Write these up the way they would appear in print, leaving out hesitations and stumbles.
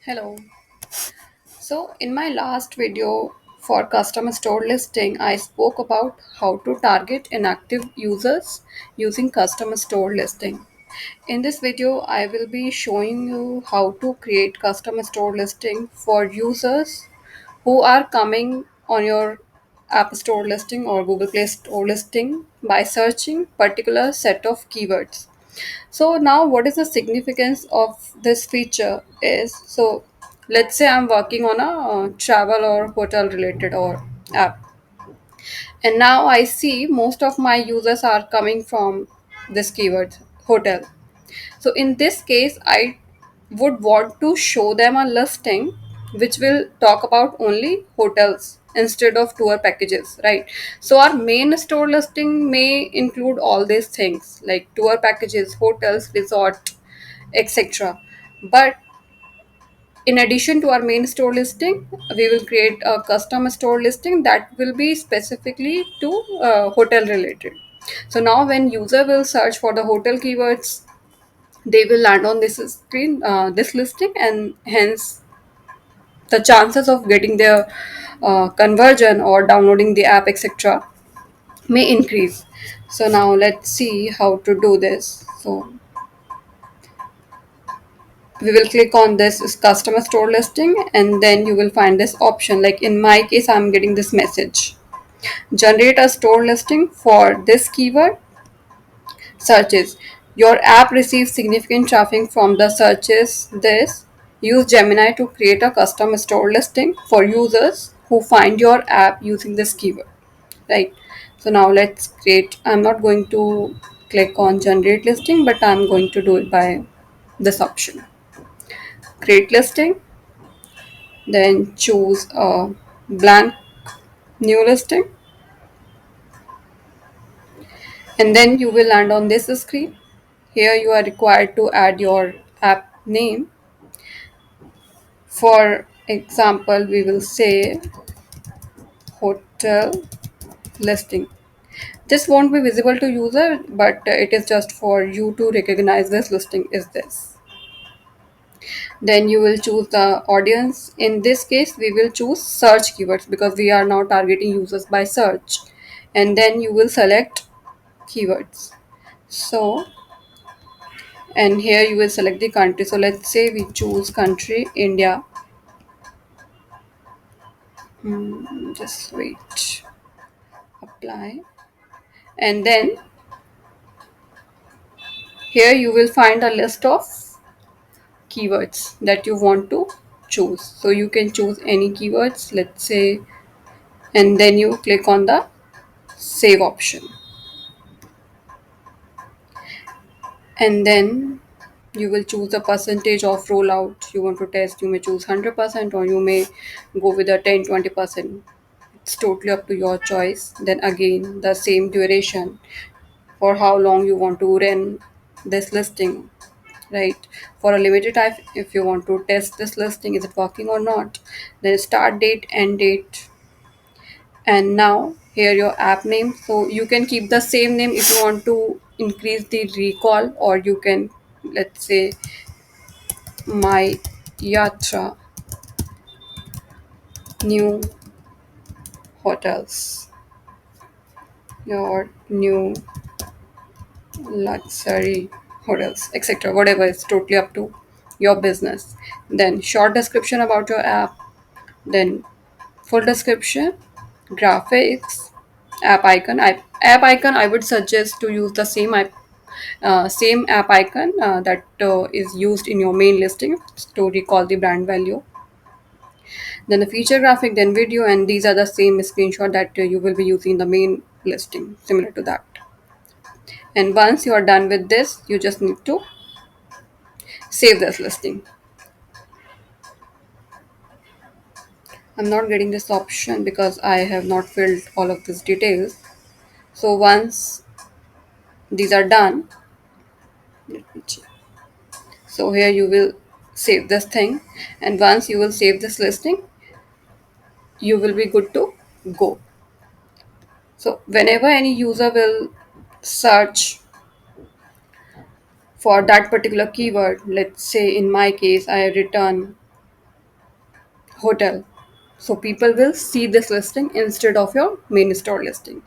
Hello. So, in my last video for custom store listing, I spoke about how to target inactive users using custom store listing. In this video, I will be showing you how to create custom store listing for users who are coming on your App Store listing or Google Play Store listing by searching particular set of keywords. So now what is the significance of this feature is, so let's say I'm working on a travel or hotel related or app, and now I see most of my users are coming from this keyword hotel. So in this case, I would want to show them a listing which will talk about only hotels instead of tour packages, right? So our main store listing may include all these things like tour packages, hotels, resort, etc. But in addition to our main store listing, we will create a custom store listing that will be specifically to hotel related. So now when user will search for the hotel keywords, they will land on this screen, this listing, and hence the chances of getting their conversion or downloading the app, etc., may increase. So now let's see how to do this. So we will click on this is customer store listing, and then you will find this option. Like in my case, I'm getting this message: generate a store listing for this keyword. Searches. Your app receives significant traffic from the searches. This. Use Gemini to create a custom store listing for users who find your app using this keyword. Right. So now let's create. I'm not going to click on generate listing, but I'm going to do it by this option. Create listing. Then choose a blank new listing, and then you will land on this screen. Here you are required to add your app name. For example, we will say hotel listing. This won't be visible to user, but it is just for you to recognize this listing is this. Then you will choose the audience. In this case, we will choose search keywords because we are now targeting users by search. And then you will select keywords. So, and here you will select the country. So let's say we choose country India. Just wait. Apply. And then here you will find a list of keywords that you want to choose. So you can choose any keywords, let's say, and then you click on the save option. And then you will choose the percentage of rollout you want to test. You may choose 100% or you may go with a 10-20%. It's totally up to your choice. Then again, the same duration for how long you want to run this listing, right? For a limited time, if you want to test this listing, is it working or not? Then start date, end date, and now here your app name. So you can keep the same name if you want to increase the recall, or you can, let's say, my yatra new hotels, your new luxury hotels, etc. Whatever, is totally up to your business. Then short description about your app, then full description, graphics, app icon. I would suggest to use the same app icon that is used in your main listing to recall the brand value. Then the feature graphic, then video, and these are the same screenshot that you will be using in the main listing, similar to that. And once you are done with this, you just need to save this listing. I'm not getting this option because I have not filled all of these details. So once these are done, let me check. So here you will save this thing, and once you will save this listing, you will be good to go. So whenever any user will search for that particular keyword, let's say in my case I have written hotel. So people will see this listing instead of your main store listing.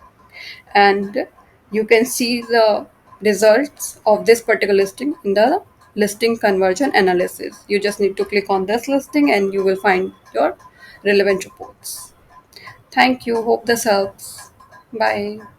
And you can see the results of this particular listing in the listing conversion analysis. You just need to click on this listing and you will find your relevant reports. Thank you. Hope this helps. Bye.